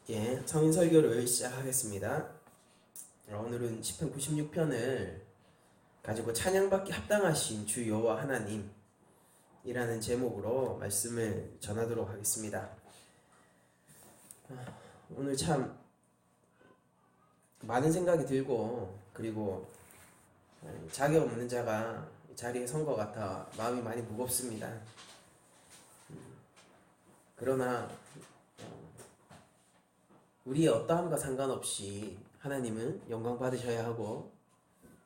예, 성인 설교를 시작하겠습니다. 오늘은 시편 96편을 가지고 찬양받기 합당하신 주 여호와 하나님이라는 제목으로 말씀을 전하도록 하겠습니다. 오늘 참 많은 생각이 들고 그리고 자격 없는 자가 자리에 선 것 같아 마음이 많이 무겁습니다. 그러나 우리의 어떠함과 상관없이 하나님은 영광 받으셔야 하고,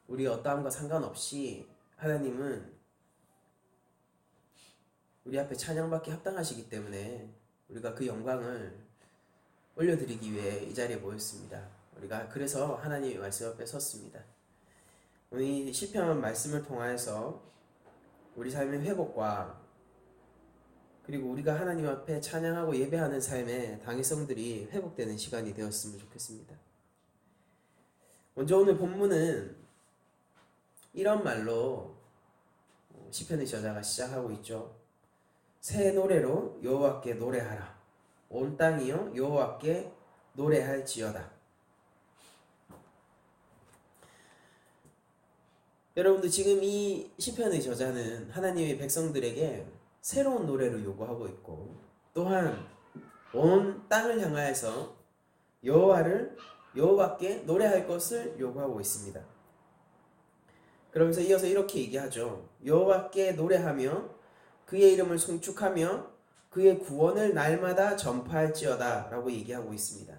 우리의 어떠함과 상관없이 하나님은 우리 앞에 찬양받기 합당하시기 때문에 우리가 그 영광을 올려드리기 위해 이 자리에 모였습니다. 우리가 그래서 하나님의 말씀 앞에 섰습니다. 오늘 이 시편 말씀을 통하여서 우리 삶의 회복과 그리고 우리가 하나님 앞에 찬양하고 예배하는 삶의 당위성들이 회복되는 시간이 되었으면 좋겠습니다. 먼저 오늘 본문은 이런 말로 시편의 저자가 시작하고 있죠. 새 노래로 여호와께 노래하라. 온 땅이여 여호와께 노래할지어다. 여러분들, 지금 이 시편의 저자는 하나님의 백성들에게 새로운 노래를 요구하고 있고, 또한 온 땅을 향하여서 여호와께 노래할 것을 요구하고 있습니다. 그러면서 이어서 이렇게 얘기하죠. 여호와께 노래하며 그의 이름을 송축하며 그의 구원을 날마다 전파할지어다 라고 얘기하고 있습니다.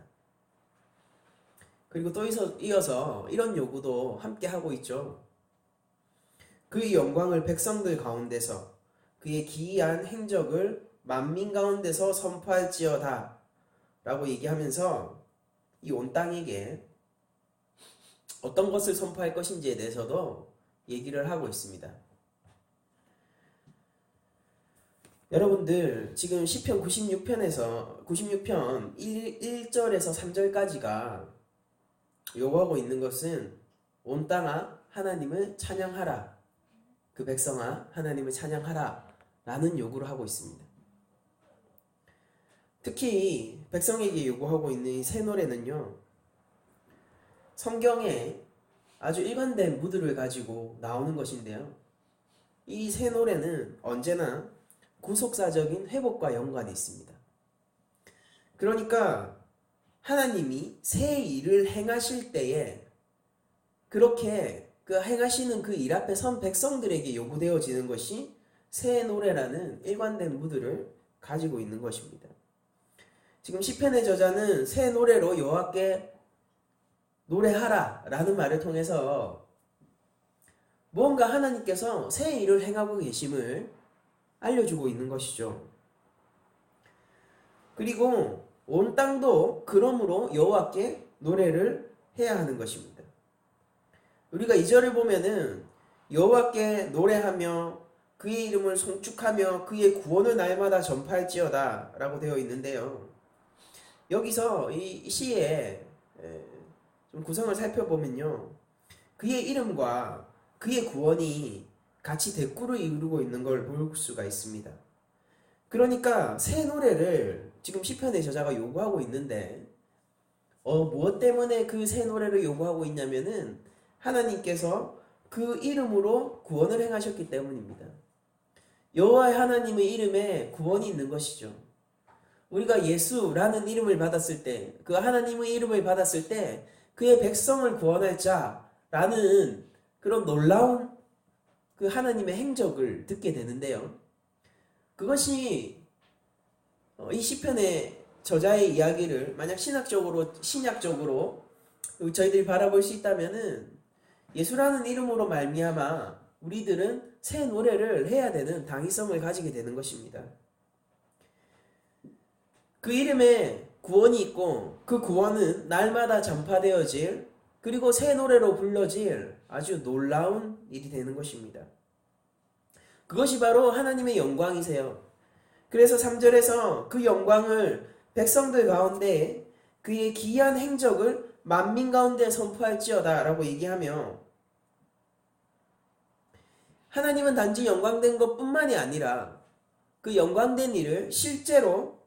그리고 또 이어서 이런 요구도 함께 하고 있죠. 그의 영광을 백성들 가운데서, 그의 기이한 행적을 만민 가운데서 선포할지어다 라고 얘기하면서 이 온 땅에게 어떤 것을 선포할 것인지에 대해서도 얘기를 하고 있습니다. 여러분들, 지금 시편 96편 1절에서 3절까지가 요구하고 있는 것은 온 땅아 하나님을 찬양하라, 그 백성아 하나님을 찬양하라 라는 요구를 하고 있습니다. 특히 백성에게 요구하고 있는 이 새 노래는요, 성경에 아주 일관된 무드를 가지고 나오는 것인데요, 이 새 노래는 언제나 구속사적인 회복과 연관이 있습니다. 그러니까 하나님이 새 일을 행하실 때에 그렇게 그 행하시는 그 일 앞에 선 백성들에게 요구되어지는 것이 새 노래라는 일관된 무드를 가지고 있는 것입니다. 지금 시편의 저자는 새 노래로 여호와께 노래하라 라는 말을 통해서 무언가 하나님께서 새 일을 행하고 계심을 알려주고 있는 것이죠. 그리고 온 땅도 그러므로 여호와께 노래를 해야 하는 것입니다. 우리가 2절을 보면은 여호와께 노래하며 그의 이름을 송축하며 그의 구원을 날마다 전파할지어다 라고 되어 있는데요, 여기서 이 시의 좀 구성을 살펴보면요, 그의 이름과 그의 구원이 같이 대꾸를 이루고 있는 걸 볼 수가 있습니다. 그러니까 새 노래를 지금 시편의 저자가 요구하고 있는데 무엇 때문에 그 새 노래를 요구하고 있냐면은 하나님께서 그 이름으로 구원을 행하셨기 때문입니다. 여호와 하나님의 이름에 구원이 있는 것이죠. 우리가 예수라는 이름을 받았을 때, 그 하나님의 이름을 받았을 때 그의 백성을 구원할 자라는 그런 놀라운 그 하나님의 행적을 듣게 되는데요, 그것이 이 시편의 저자의 이야기를 만약 신약적으로 저희들이 바라볼 수 있다면은 예수라는 이름으로 말미암아 우리들은 새 노래를 해야 되는 당위성을 가지게 되는 것입니다. 그 이름에 구원이 있고 그 구원은 날마다 전파되어질, 그리고 새 노래로 불러질 아주 놀라운 일이 되는 것입니다. 그것이 바로 하나님의 영광이세요. 그래서 3절에서 그 영광을 백성들 가운데 그의 기이한 행적을 만민 가운데 선포할지어다 라고 얘기하며, 하나님은 단지 영광된 것뿐만이 아니라 그 영광된 일을 실제로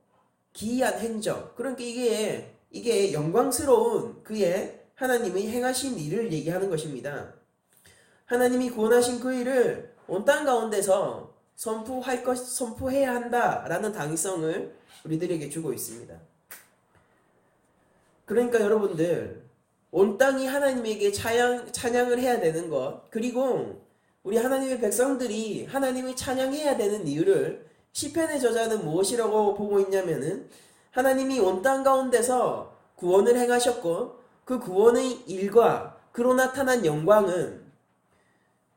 기이한 행적, 그러니까 이게 이게 영광스러운 그의 하나님의 행하신 일을 얘기하는 것입니다. 하나님이 구원하신 그 일을 온 땅 가운데서 선포해야 한다라는 당위성을 우리들에게 주고 있습니다. 그러니까 여러분들, 온 땅이 하나님에게 찬양을 해야 되는 것, 그리고 우리 하나님의 백성들이 하나님을 찬양해야 되는 이유를 시편의 저자는 무엇이라고 보고 있냐면은, 하나님이 온 땅 가운데서 구원을 행하셨고 그 구원의 일과 그로 나타난 영광은,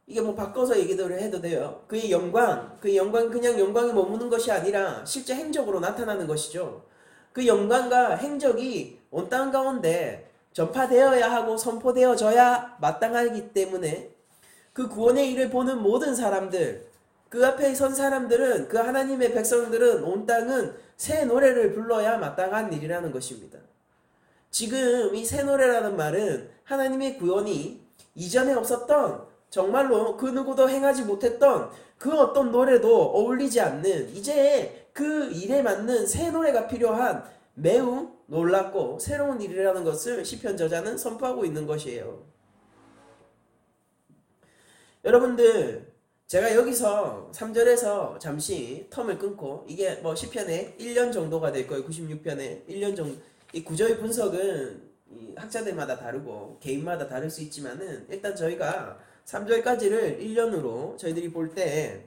이게 뭐 바꿔서 얘기를 해도 돼요. 그의 영광 그냥 영광이 머무는 것이 아니라 실제 행적으로 나타나는 것이죠. 그 영광과 행적이 온 땅 가운데 전파되어야 하고 선포되어져야 마땅하기 때문에 그 구원의 일을 보는 모든 사람들, 그 앞에 선 사람들은, 그 하나님의 백성들은 온 땅은 새 노래를 불러야 마땅한 일이라는 것입니다. 지금 이 새 노래라는 말은 하나님의 구원이 이전에 없었던, 정말로 그 누구도 행하지 못했던 그 어떤 노래도 어울리지 않는, 이제 그 일에 맞는 새 노래가 필요한 매우 놀랍고 새로운 일이라는 것을 시편 저자는 선포하고 있는 것이에요. 여러분들, 제가 여기서 3절에서 잠시 텀을 끊고, 이게 뭐 시편에 1년 정도가 될 거예요. 96편에 1년 정도. 이 구조의 분석은 학자들마다 다르고 개인마다 다를 수 있지만은, 일단 저희가 3절까지를 1년으로 저희들이 볼 때,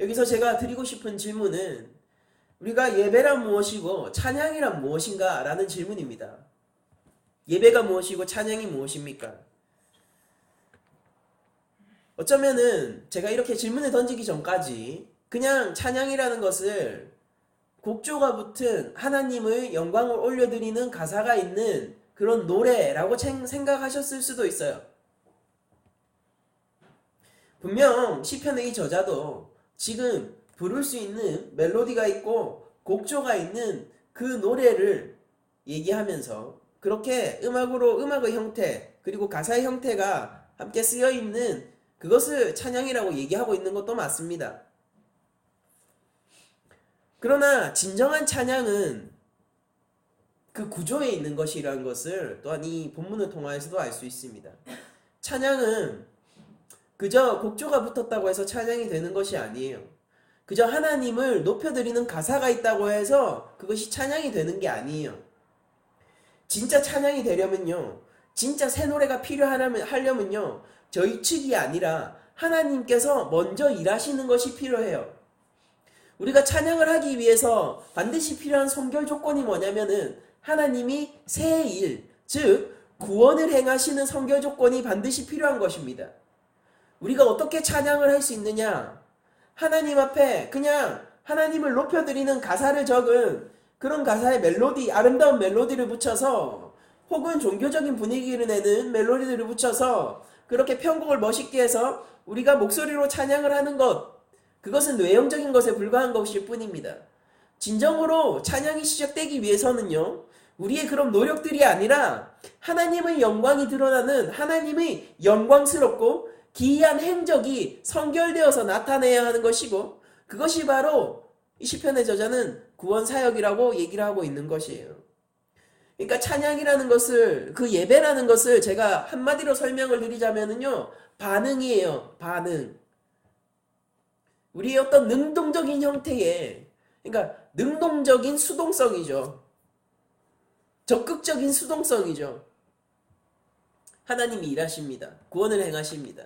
여기서 제가 드리고 싶은 질문은, 우리가 예배란 무엇이고 찬양이란 무엇인가 라는 질문입니다. 예배가 무엇이고 찬양이 무엇입니까? 어쩌면은 제가 이렇게 질문을 던지기 전까지 그냥 찬양이라는 것을 곡조가 붙은 하나님의 영광을 올려드리는 가사가 있는 그런 노래라고 생각하셨을 수도 있어요. 분명 시편의 이 저자도 지금 부를 수 있는 멜로디가 있고 곡조가 있는 그 노래를 얘기하면서, 그렇게 음악의 형태 그리고 가사의 형태가 함께 쓰여 있는 그것을 찬양이라고 얘기하고 있는 것도 맞습니다. 그러나 진정한 찬양은 그 구조에 있는 것이라는 것을 또한 이 본문을 통하여서도 알 수 있습니다. 찬양은 그저 곡조가 붙었다고 해서 찬양이 되는 것이 아니에요. 그저 하나님을 높여드리는 가사가 있다고 해서 그것이 찬양이 되는 게 아니에요. 진짜 찬양이 되려면요, 진짜 새 노래가 필요하려면요, 저희 측이 아니라 하나님께서 먼저 일하시는 것이 필요해요. 우리가 찬양을 하기 위해서 반드시 필요한 선결 조건이 뭐냐면은, 하나님이 새 일, 즉 구원을 행하시는 선결 조건이 반드시 필요한 것입니다. 우리가 어떻게 찬양을 할 수 있느냐? 하나님 앞에 그냥 하나님을 높여드리는 가사를 적은 그런 가사의 멜로디, 아름다운 멜로디를 붙여서, 혹은 종교적인 분위기를 내는 멜로디를 붙여서 그렇게 편곡을 멋있게 해서 우리가 목소리로 찬양을 하는 것, 그것은 외형적인 것에 불과한 것일 뿐입니다. 진정으로 찬양이 시작되기 위해서는요, 우리의 그런 노력들이 아니라 하나님의 영광이 드러나는, 하나님의 영광스럽고 기이한 행적이 성결되어서 나타내야 하는 것이고, 그것이 바로 이 시편의 저자는 구원 사역이라고 얘기를 하고 있는 것이에요. 그러니까 찬양이라는 것을, 그 예배라는 것을 제가 한마디로 설명을 드리자면은요, 반응이에요. 반응. 우리의 어떤 능동적인 형태의, 그러니까 능동적인 수동성이죠. 적극적인 수동성이죠. 하나님이 일하십니다. 구원을 행하십니다.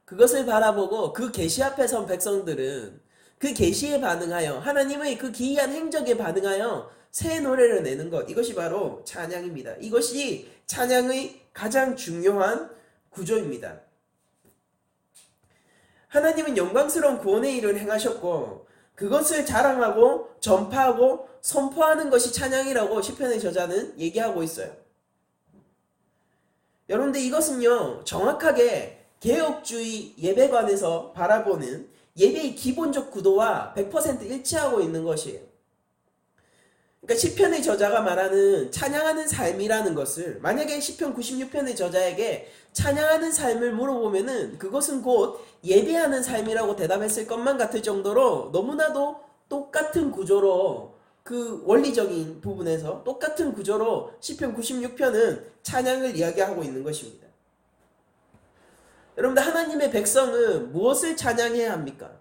그것을 바라보고 그 계시 앞에 선 백성들은 그 계시에 반응하여, 하나님의 그 기이한 행적에 반응하여 새 노래를 내는 것, 이것이 바로 찬양입니다. 이것이 찬양의 가장 중요한 구조입니다. 하나님은 영광스러운 구원의 일을 행하셨고, 그것을 자랑하고 전파하고 선포하는 것이 찬양이라고 시편의 저자는 얘기하고 있어요. 여러분들, 이것은요, 정확하게 개혁주의 예배관에서 바라보는 예배의 기본적 구도와 100% 일치하고 있는 것이에요. 그러니까 시편의 저자가 말하는 찬양하는 삶이라는 것을, 만약에 시편 96편의 저자에게 찬양하는 삶을 물어보면은 그것은 곧 예배하는 삶이라고 대답했을 것만 같을 정도로 너무나도 똑같은 구조로 그 원리적인 부분에서 똑같은 구조로 시편 96편은 찬양을 이야기하고 있는 것입니다. 여러분들 하나님의 백성은 무엇을 찬양해야 합니까?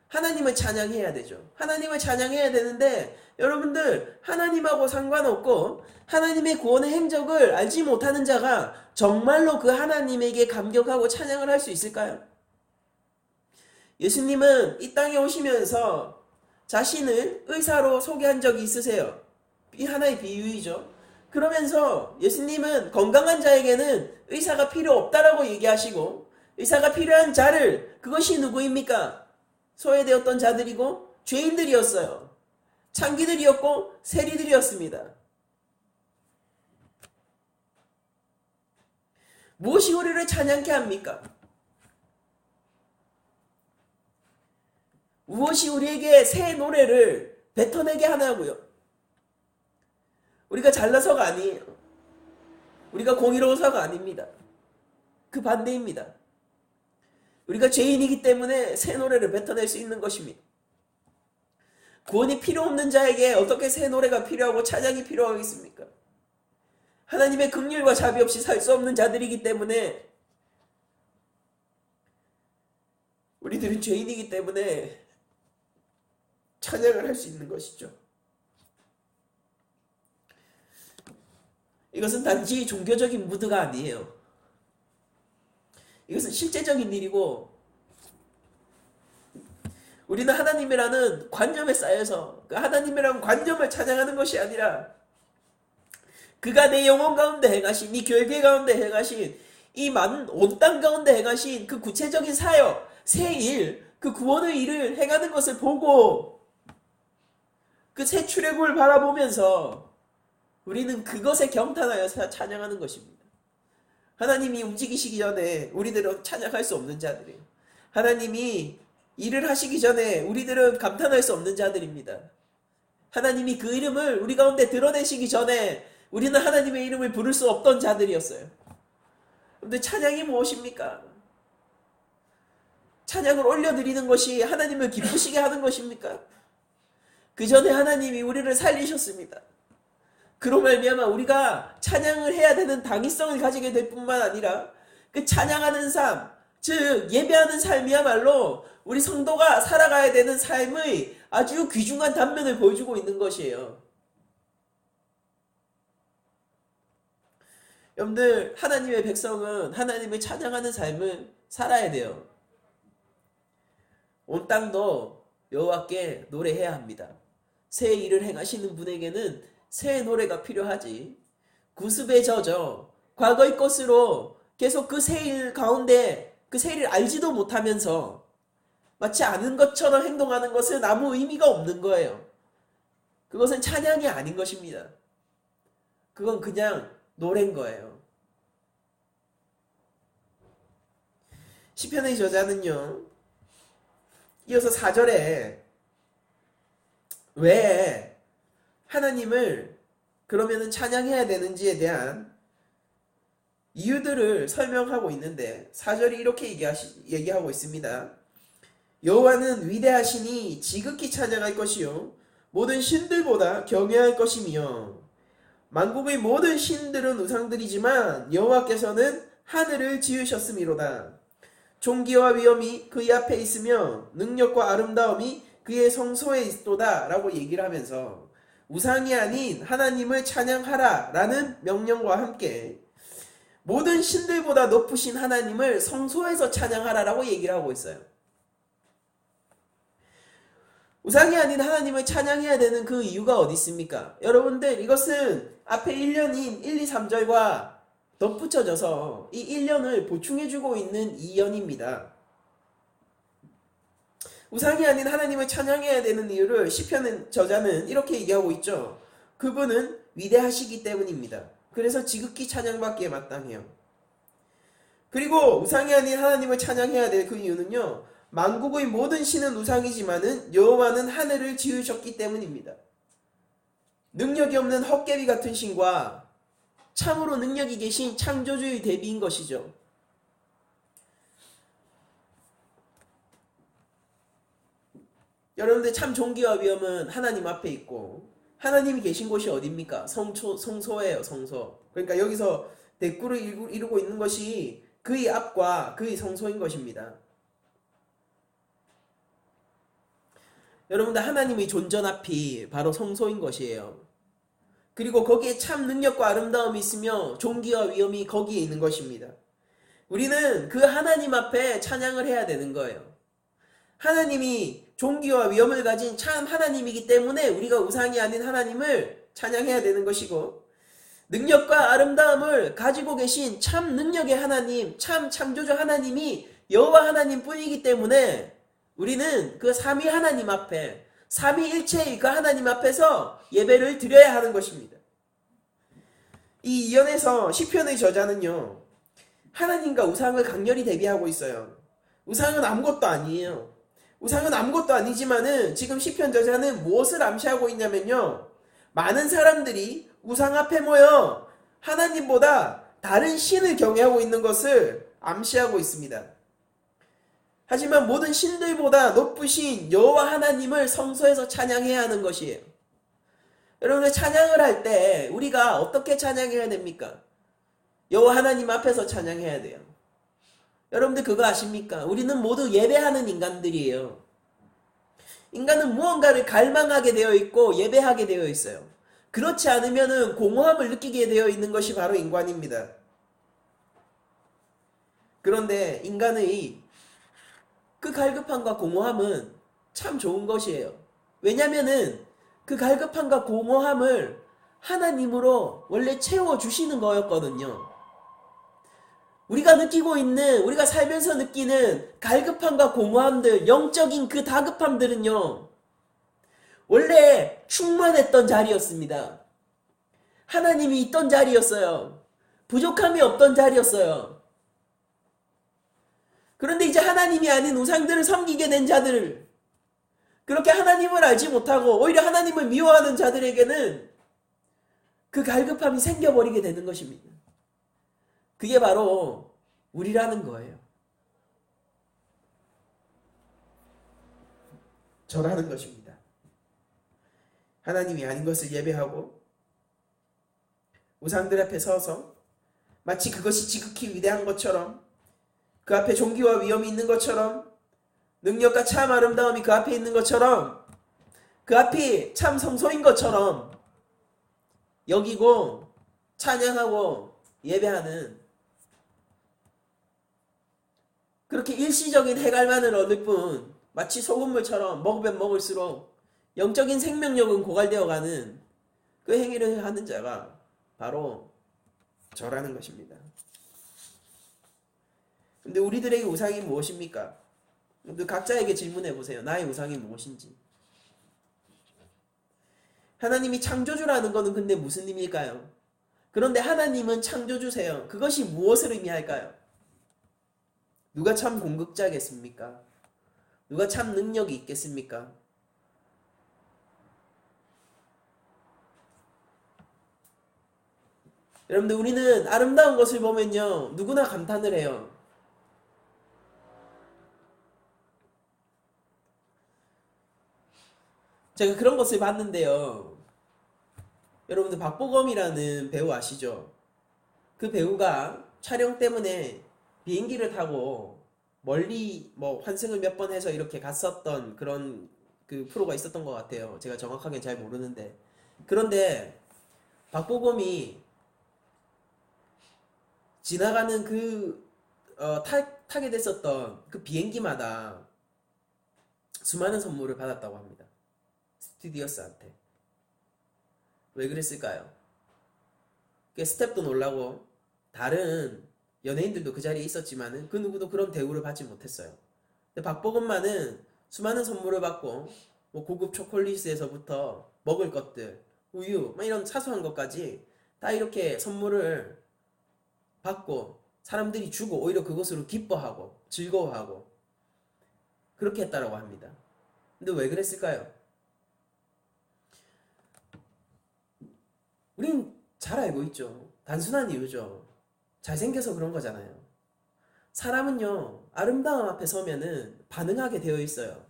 하나님을 찬양해야 되죠. 하나님을 찬양해야 되는데 여러분들 하나님하고 상관없고 하나님의 구원의 행적을 알지 못하는 자가 정말로 그 하나님에게 감격하고 찬양을 할 수 있을까요? 예수님은 이 땅에 오시면서 자신을 의사로 소개한 적이 있으세요. 이 하나의 비유이죠. 그러면서 예수님은 건강한 자에게는 의사가 필요 없다라고 얘기하시고 의사가 필요한 자를 그것이 누구입니까? 소외되었던 자들이고 죄인들이었어요. 창기들이었고 세리들이었습니다. 무엇이 우리를 찬양케 합니까? 무엇이 우리에게 새 노래를 뱉어내게 하냐고요? 우리가 잘나서가 아니에요. 우리가 공의로워서가 아닙니다. 그 반대입니다. 우리가 죄인이기 때문에 새 노래를 뱉어낼 수 있는 것입니다. 구원이 필요 없는 자에게 어떻게 새 노래가 필요하고 찬양이 필요하겠습니까? 하나님의 긍휼과 자비 없이 살 수 없는 자들이기 때문에 우리들은 죄인이기 때문에 찬양을 할 수 있는 것이죠. 이것은 단지 종교적인 무드가 아니에요. 이것은 실제적인 일이고 우리는 하나님이라는 관념에 쌓여서 그 하나님이라는 관념을 찬양하는 것이 아니라 그가 내 영혼 가운데 행하신 이 교회 가운데 행하신 이 많은 온 땅 가운데 행하신 그 구체적인 사역, 새 일, 그 구원의 일을 행하는 것을 보고 그 새 출애굽을 바라보면서 우리는 그것에 경탄하여 찬양하는 것입니다. 하나님이 움직이시기 전에 우리들은 찬양할 수 없는 자들이에요. 하나님이 일을 하시기 전에 우리들은 감탄할 수 없는 자들입니다. 하나님이 그 이름을 우리 가운데 드러내시기 전에 우리는 하나님의 이름을 부를 수 없던 자들이었어요. 근데 찬양이 무엇입니까? 찬양을 올려드리는 것이 하나님을 기쁘시게 하는 것입니까? 그 전에 하나님이 우리를 살리셨습니다. 그로 말미암아 우리가 찬양을 해야 되는 당위성을 가지게 될 뿐만 아니라 그 찬양하는 삶, 즉 예배하는 삶이야말로 우리 성도가 살아가야 되는 삶의 아주 귀중한 단면을 보여주고 있는 것이에요. 여러분들 하나님의 백성은 하나님을 찬양하는 삶을 살아야 돼요. 온 땅도 여호와께 노래해야 합니다. 새 일을 행하시는 분에게는 새 노래가 필요하지. 구습에 젖어 과거의 것으로 계속 그 새 일 가운데 그 새 일을 알지도 못하면서 마치 아는 것처럼 행동하는 것은 아무 의미가 없는 거예요. 그것은 찬양이 아닌 것입니다. 그건 그냥 노래인 거예요. 시편의 저자는요, 이어서 4절에 왜 하나님을 그러면은 찬양해야 되는지에 대한 이유들을 설명하고 있는데 4절이 이렇게 얘기하고 있습니다. 여호와는 위대하시니 지극히 찬양할 것이요 모든 신들보다 경외할 것이며 만국의 모든 신들은 우상들이지만 여호와께서는 하늘을 지으셨음이로다. 존귀와 위엄이 그의 앞에 있으며 능력과 아름다움이 그의 성소에 있도다 라고 얘기를 하면서 우상이 아닌 하나님을 찬양하라 라는 명령과 함께 모든 신들보다 높으신 하나님을 성소에서 찬양하라 라고 얘기를 하고 있어요. 우상이 아닌 하나님을 찬양해야 되는 그 이유가 어디 있습니까? 여러분들 이것은 앞에 1년인 1, 2, 3절과 덧붙여져서 이 1년을 보충해주고 있는 2년입니다. 우상이 아닌 하나님을 찬양해야 되는 이유를 시편 저자는 이렇게 얘기하고 있죠. 그분은 위대하시기 때문입니다. 그래서 지극히 찬양받기에 마땅해요. 그리고 우상이 아닌 하나님을 찬양해야 될 그 이유는요. 만국의 모든 신은 우상이지만은 여호와는 하늘을 지으셨기 때문입니다. 능력이 없는 헛개비 같은 신과 참으로 능력이 계신 창조주의 대비인 것이죠. 여러분들 참 존귀와 위엄은 하나님 앞에 있고 하나님이 계신 곳이 어디입니까? 성소예요, 성소. 그러니까 여기서 대꾸를 이루고 있는 것이 그의 앞과 그의 성소인 것입니다. 여러분들, 하나님의 존전 앞이 바로 성소인 것이에요. 그리고 거기에 참 능력과 아름다움이 있으며 존귀와 위엄이 거기에 있는 것입니다. 우리는 그 하나님 앞에 찬양을 해야 되는 거예요. 하나님이 존귀와 위엄을 가진 참 하나님이기 때문에 우리가 우상이 아닌 하나님을 찬양해야 되는 것이고, 능력과 아름다움을 가지고 계신 참 능력의 하나님, 참 창조주 하나님이 여호와 하나님 뿐이기 때문에 우리는 그 삼위 하나님 앞에, 삼위일체의 그 하나님 앞에서 예배를 드려야 하는 것입니다. 이 이연에서 시편의 저자는요, 하나님과 우상을 강렬히 대비하고 있어요. 우상은 아무것도 아니에요. 우상은 아무것도 아니지만은 지금 시편 저자는 무엇을 암시하고 있냐면요, 많은 사람들이 우상 앞에 모여 하나님보다 다른 신을 경외하고 있는 것을 암시하고 있습니다. 하지만 모든 신들보다 높으신 여호와 하나님을 성소에서 찬양해야 하는 것이에요. 여러분들, 찬양을 할 때 우리가 어떻게 찬양해야 됩니까? 여호와 하나님 앞에서 찬양해야 돼요. 여러분들 그거 아십니까? 우리는 모두 예배하는 인간들이에요. 인간은 무언가를 갈망하게 되어 있고 예배하게 되어 있어요. 그렇지 않으면은 공허함을 느끼게 되어 있는 것이 바로 인간입니다. 그런데 인간의 그 갈급함과 공허함은 참 좋은 것이에요. 왜냐면은 그 갈급함과 공허함을 하나님으로 원래 채워주시는 거였거든요. 우리가 느끼고 있는, 우리가 살면서 느끼는 갈급함과 공허함들, 영적인 그 다급함들은요, 원래 충만했던 자리였습니다. 하나님이 있던 자리였어요. 부족함이 없던 자리였어요. 그런데 이제 하나님이 아닌 우상들을 섬기게 된 자들, 그렇게 하나님을 알지 못하고 오히려 하나님을 미워하는 자들에게는 그 갈급함이 생겨버리게 되는 것입니다. 그게 바로 우리라는 거예요. 저라는 것입니다. 하나님이 아닌 것을 예배하고 우상들 앞에 서서 마치 그것이 지극히 위대한 것처럼, 그 앞에 존귀와 위엄이 있는 것처럼, 능력과 참 아름다움이 그 앞에 있는 것처럼, 그 앞이 참 성소인 것처럼 여기고 찬양하고 예배하는, 그렇게 일시적인 해갈만을 얻을 뿐 마치 소금물처럼 먹으면 먹을수록 영적인 생명력은 고갈되어 가는 그 행위를 하는 자가 바로 저라는 것입니다. 근데 우리들에게 우상이 무엇입니까? 각자에게 질문해 보세요. 나의 우상이 무엇인지. 하나님이 창조주라는 것은 근데 무슨 의미일까요? 그런데 하나님은 창조주세요. 그것이 무엇을 의미할까요? 누가 참 공급자겠습니까? 누가 참 능력이 있겠습니까? 여러분들, 우리는 아름다운 것을 보면요, 누구나 감탄을 해요. 제가 그런 것을 봤는데요. 여러분들, 박보검이라는 배우 아시죠? 그 배우가 촬영 때문에 비행기를 타고 멀리 환승을 몇 번 해서 이렇게 갔었던 그런 그 프로가 있었던 것 같아요. 제가 정확하게 잘 모르는데. 그런데 박보검이 지나가는 타게 됐었던 그 비행기마다 수많은 선물을 받았다고 합니다. 스튜디오스한테. 왜 그랬을까요? 스텝도 놀라고 다른 연예인들도 그 자리에 있었지만은 그 누구도 그런 대우를 받지 못했어요. 근데 박보검만은 수많은 선물을 받고 고급 초콜릿에서부터 먹을 것들, 우유, 이런 사소한 것까지 다 이렇게 선물을 받고 사람들이 주고 오히려 그것으로 기뻐하고 즐거워하고 그렇게 했다라고 합니다. 근데 왜 그랬을까요? 우린 잘 알고 있죠. 단순한 이유죠. 잘생겨서 그런 거잖아요. 사람은요, 아름다움 앞에 서면은 반응하게 되어 있어요.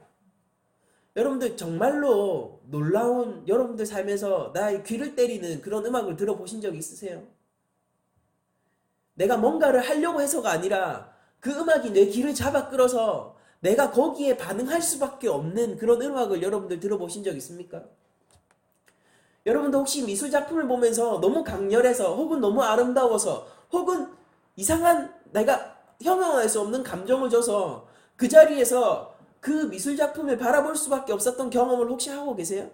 여러분들 정말로 놀라운 여러분들 삶에서 나의 귀를 때리는 그런 음악을 들어보신 적 있으세요? 내가 뭔가를 하려고 해서가 아니라 그 음악이 내 귀를 잡아 끌어서 내가 거기에 반응할 수밖에 없는 그런 음악을 여러분들 들어보신 적 있습니까? 여러분도 혹시 미술 작품을 보면서 너무 강렬해서 혹은 너무 아름다워서 혹은 이상한 내가 형용할 수 없는 감정을 줘서 그 자리에서 그 미술 작품을 바라볼 수밖에 없었던 경험을 혹시 하고 계세요?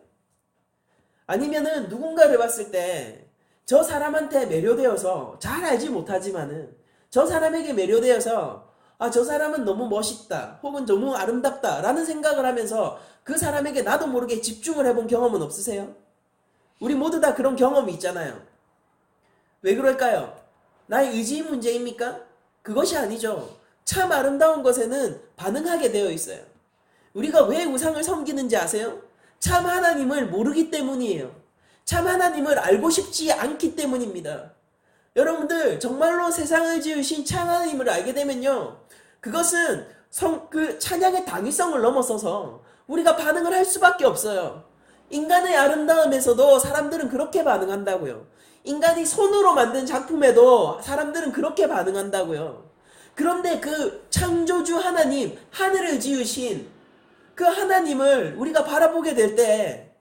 아니면은 누군가를 봤을 때 저 사람한테 매료되어서 잘 알지 못하지만은 저 사람에게 매료되어서 아, 저 사람은 너무 멋있다 혹은 너무 아름답다 라는 생각을 하면서 그 사람에게 나도 모르게 집중을 해본 경험은 없으세요? 우리 모두 다 그런 경험이 있잖아요. 왜 그럴까요? 나의 의지 문제입니까? 그것이 아니죠. 참 아름다운 것에는 반응하게 되어 있어요. 우리가 왜 우상을 섬기는지 아세요? 참 하나님을 모르기 때문이에요. 참 하나님을 알고 싶지 않기 때문입니다. 여러분들 정말로 세상을 지으신 참 하나님을 알게 되면요. 그것은 그 찬양의 당위성을 넘어서서 우리가 반응을 할 수밖에 없어요. 인간의 아름다움에서도 사람들은 그렇게 반응한다고요. 인간이 손으로 만든 작품에도 사람들은 그렇게 반응한다고요. 그런데 그 창조주 하나님, 하늘을 지으신 그 하나님을 우리가 바라보게 될 때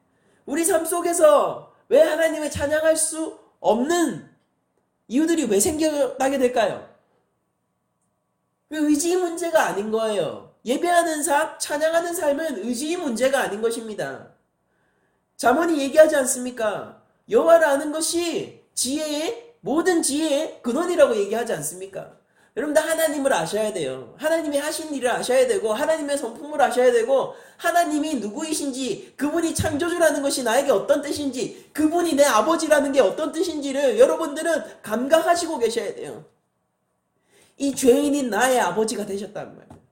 우리 삶 속에서 왜 하나님을 찬양할 수 없는 이유들이 왜 생겨나게 될까요? 그 의지 문제가 아닌 거예요. 예배하는 삶, 찬양하는 삶은 의지 문제가 아닌 것입니다. 잠언이 얘기하지 않습니까? 여호와를 아는 것이 지혜의 모든 지혜의 근원이라고 얘기하지 않습니까? 여러분들 하나님을 아셔야 돼요. 하나님이 하신 일을 아셔야 되고 하나님의 성품을 아셔야 되고 하나님이 누구이신지 그분이 창조주라는 것이 나에게 어떤 뜻인지 그분이 내 아버지라는 게 어떤 뜻인지를 여러분들은 감각하시고 계셔야 돼요. 이 죄인인 나의 아버지가 되셨단 말이에요.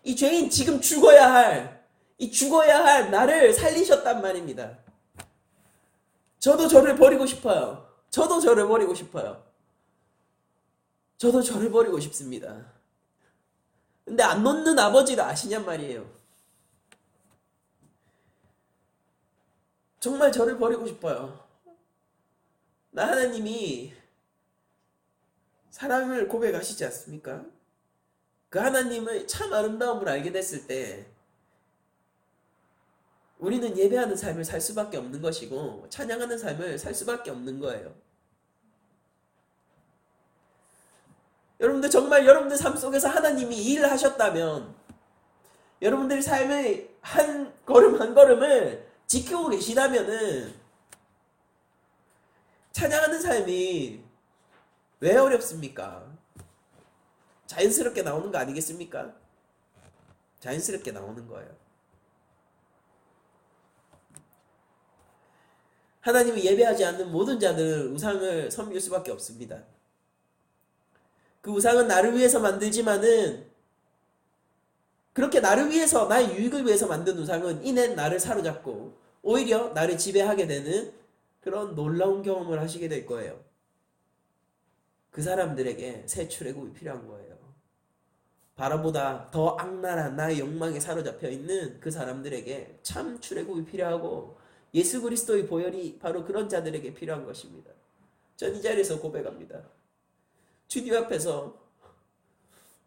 이 죄인 지금 죽어야 할 나를 살리셨단 말입니다. 저도 저를 버리고 싶어요. 저도 저를 버리고 싶어요. 저도 저를 버리고 싶습니다. 근데 안 놓는 아버지를 아시냔 말이에요. 정말 저를 버리고 싶어요. 나 하나님이 사랑을 고백하시지 않습니까? 그 하나님의 참 아름다움을 알게 됐을 때 우리는 예배하는 삶을 살 수밖에 없는 것이고 찬양하는 삶을 살 수밖에 없는 거예요. 여러분들 정말 여러분들 삶 속에서 하나님이 이 일을 하셨다면 여러분들의 삶의 한 걸음 한 걸음을 지키고 계시다면은 찬양하는 삶이 왜 어렵습니까? 자연스럽게 나오는 거 아니겠습니까? 자연스럽게 나오는 거예요. 하나님을 예배하지 않는 모든 자들은 우상을 섬길 수밖에 없습니다. 그 우상은 나를 위해서 만들지만은 그렇게 나를 위해서 나의 유익을 위해서 만든 우상은 이내 나를 사로잡고 오히려 나를 지배하게 되는 그런 놀라운 경험을 하시게 될 거예요. 그 사람들에게 새 출애굽이 필요한 거예요. 바로보다 더 악랄한 나의 욕망에 사로잡혀 있는 그 사람들에게 참 출애굽이 필요하고 예수 그리스도의 보혈이 바로 그런 자들에게 필요한 것입니다. 전 이 자리에서 고백합니다. 주님 앞에서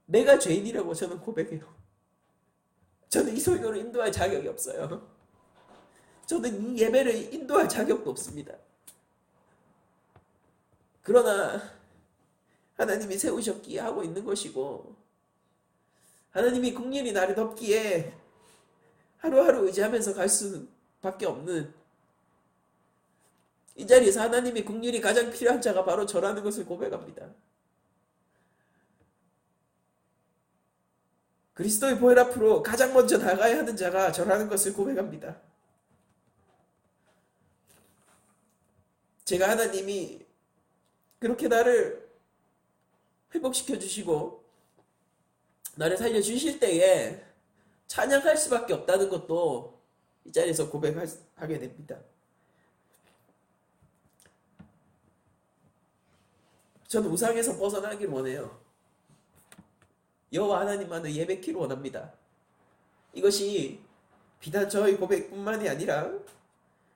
내가 죄인이라고 저는 고백해요. 저는 이 설교를 인도할 자격이 없어요. 저는 이 예배를 인도할 자격도 없습니다. 그러나 하나님이 세우셨기에 하고 있는 것이고 하나님이 긍휼히 나를 덮기에 하루하루 의지하면서 갈 수밖에 없는 이 자리에서 하나님의 긍휼이 가장 필요한 자가 바로 저라는 것을 고백합니다. 그리스도의 보혈 앞으로 가장 먼저 나가야 하는 자가 저라는 것을 고백합니다. 제가 하나님이 그렇게 나를 회복시켜 주시고 나를 살려주실 때에 찬양할 수밖에 없다는 것도 이 자리에서 고백하게 됩니다. 저는 우상에서 벗어나길 원해요. 여호와 하나님만을 예배키를 원합니다. 이것이 비단 저희 고백뿐만이 아니라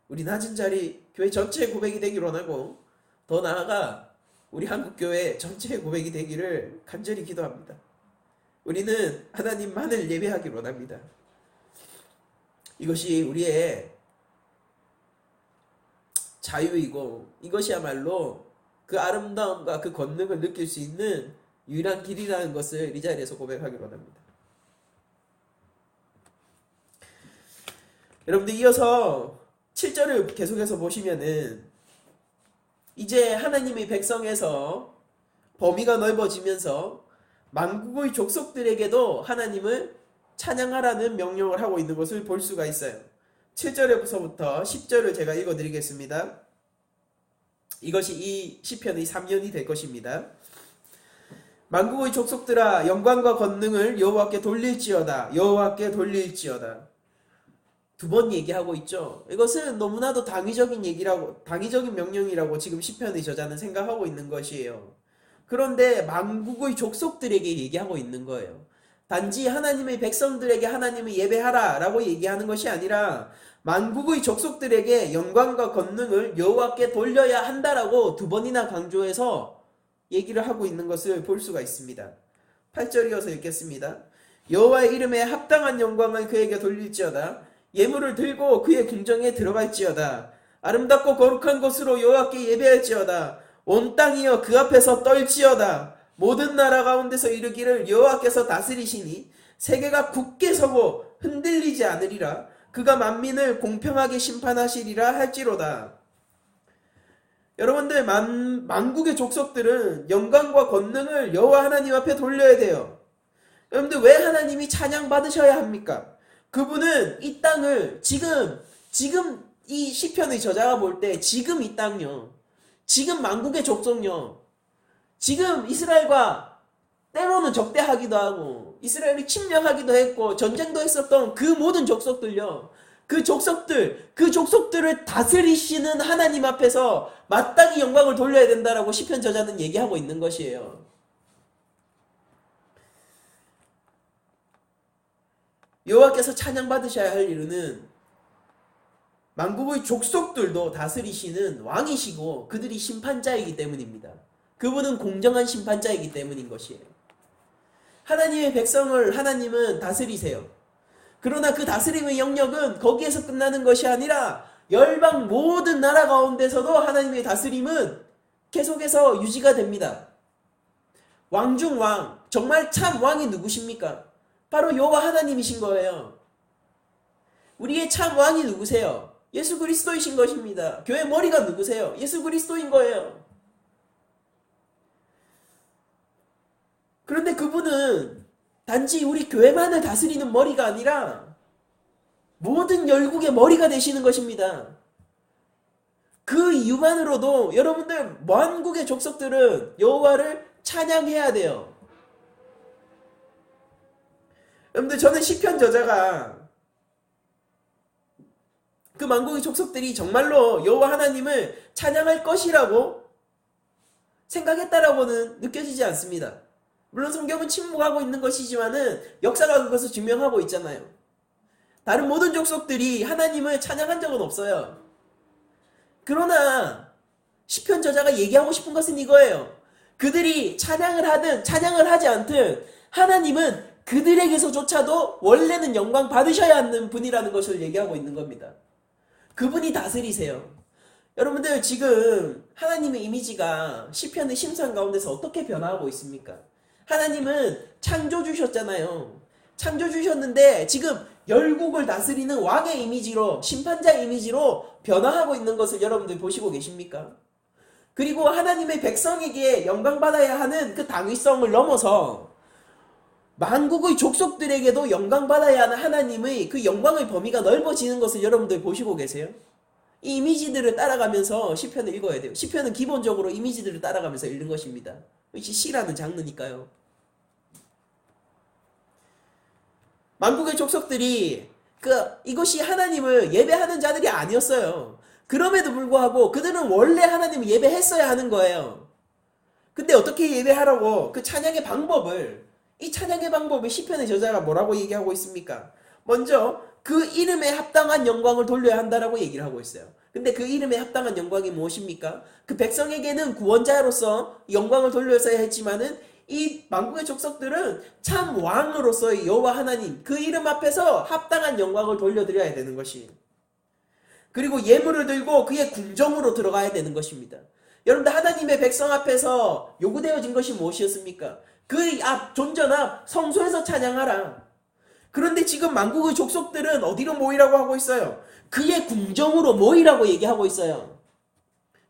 우리 낮은 자리 교회 전체의 고백이 되기를 원하고, 더 나아가 우리 한국교회 전체의 고백이 되기를 간절히 기도합니다. 우리는 하나님만을 예배하기를 원합니다. 이것이 우리의 자유이고, 이것이야말로 그 아름다움과 그 권능을 느낄 수 있는 유일한 길이라는 것을 이 자리에서 고백하기를 원합니다. 여러분들, 이어서 7절을 계속해서 보시면은 이제 하나님의 백성에서 범위가 넓어지면서 만국의 족속들에게도 하나님을 찬양하라는 명령을 하고 있는 것을 볼 수가 있어요. 7절에서부터 10절을 제가 읽어드리겠습니다. 이것이 이 시편의 3년이 될 것입니다. 만국의 족속들아, 영광과 권능을 여호와께 돌릴지어다. 여호와께 돌릴지어다. 두 번 얘기하고 있죠. 이것은 너무나도 당위적인 명령이라고 지금 시편의 저자는 생각하고 있는 것이에요. 그런데 만국의 족속들에게 얘기하고 있는 거예요. 단지 하나님의 백성들에게 하나님을 예배하라 라고 얘기하는 것이 아니라 만국의 족속들에게 영광과 권능을 여호와께 돌려야 한다라고 두 번이나 강조해서 얘기를 하고 있는 것을 볼 수가 있습니다. 8절 이어서 읽겠습니다. 여호와의 이름에 합당한 영광을 그에게 돌릴지어다. 예물을 들고 그의 궁정에 들어갈지어다. 아름답고 거룩한 곳으로 여호와께 예배할지어다. 온 땅이여 그 앞에서 떨지어다. 모든 나라 가운데서 이르기를 여호와께서 다스리시니 세계가 굳게 서고 흔들리지 않으리라. 그가 만민을 공평하게 심판하시리라 할지로다. 여러분들, 만국의 족속들은 영광과 권능을 여호와 하나님 앞에 돌려야 돼요. 여러분들, 왜 하나님이 찬양받으셔야 합니까? 그분은 이 땅을 지금 이 시편의 저자가 볼 때 지금 이 땅요, 지금 만국의 족속요, 지금 이스라엘과 때로는 적대하기도 하고 이스라엘이 침략하기도 했고 전쟁도 했었던 그 모든 족속들요, 그 족속들을 다스리시는 하나님 앞에서 마땅히 영광을 돌려야 된다라고 시편 저자는 얘기하고 있는 것이에요. 여호와께서 찬양받으셔야 할 이유는 만국의 족속들도 다스리시는 왕이시고 그들이 심판자이기 때문입니다. 그분은 공정한 심판자이기 때문인 것이에요. 하나님의 백성을 하나님은 다스리세요. 그러나 그 다스림의 영역은 거기에서 끝나는 것이 아니라 열방 모든 나라 가운데서도 하나님의 다스림은 계속해서 유지가 됩니다. 왕 중 왕, 정말 참 왕이 누구십니까? 바로 여호와 하나님이신 거예요. 우리의 참 왕이 누구세요? 예수 그리스도이신 것입니다. 교회 머리가 누구세요? 예수 그리스도인 거예요. 그런데 그분은 단지 우리 교회만을 다스리는 머리가 아니라 모든 열국의 머리가 되시는 것입니다. 그 이유만으로도 여러분들 만국의 족속들은 여호와를 찬양해야 돼요. 여러분들, 저는 시편 저자가 그 만국의 족속들이 정말로 여호와 하나님을 찬양할 것이라고 생각했다라고는 느껴지지 않습니다. 물론 성경은 침묵하고 있는 것이지만은 역사가 그것을 증명하고 있잖아요. 다른 모든 족속들이 하나님을 찬양한 적은 없어요. 그러나 시편 저자가 얘기하고 싶은 것은 이거예요. 그들이 찬양을 하든 찬양을 하지 않든 하나님은 그들에게서조차도 원래는 영광 받으셔야 하는 분이라는 것을 얘기하고 있는 겁니다. 그분이 다스리세요. 여러분들, 지금 하나님의 이미지가 시편의 심상 가운데서 어떻게 변화하고 있습니까? 하나님은 창조주셨잖아요. 창조주셨는데 지금 열국을 다스리는 왕의 이미지로, 심판자의 이미지로 변화하고 있는 것을 여러분들 보시고 계십니까? 그리고 하나님의 백성에게 영광받아야 하는 그 당위성을 넘어서 만국의 족속들에게도 영광받아야 하는 하나님의 그 영광의 범위가 넓어지는 것을 여러분들 보시고 계세요? 이 이미지들을 따라가면서 시편을 읽어야 돼요. 시편은 기본적으로 이미지들을 따라가면서 읽는 것입니다. 이것이 시라는 장르니까요. 만국의 족속들이 이것이 하나님을 예배하는 자들이 아니었어요. 그럼에도 불구하고 그들은 원래 하나님을 예배했어야 하는 거예요. 근데 어떻게 예배하라고 그 찬양의 방법을, 이 찬양의 방법을 시편의 저자가 뭐라고 얘기하고 있습니까? 먼저 그 이름에 합당한 영광을 돌려야 한다라고 얘기를 하고 있어요. 근데 그 이름에 합당한 영광이 무엇입니까? 그 백성에게는 구원자로서 영광을 돌려서야 했지만은 이 만국의 족속들은 참 왕으로서의 여호와 하나님 그 이름 앞에서 합당한 영광을 돌려드려야 되는 것이에요. 그리고 예물을 들고 그의 궁정으로 들어가야 되는 것입니다. 여러분들 하나님의 백성 앞에서 요구되어진 것이 무엇이었습니까? 그 앞 존전 앞 성소에서 찬양하라. 그런데 지금 만국의 족속들은 어디로 모이라고 하고 있어요? 그의 궁정으로 모이라고 얘기하고 있어요.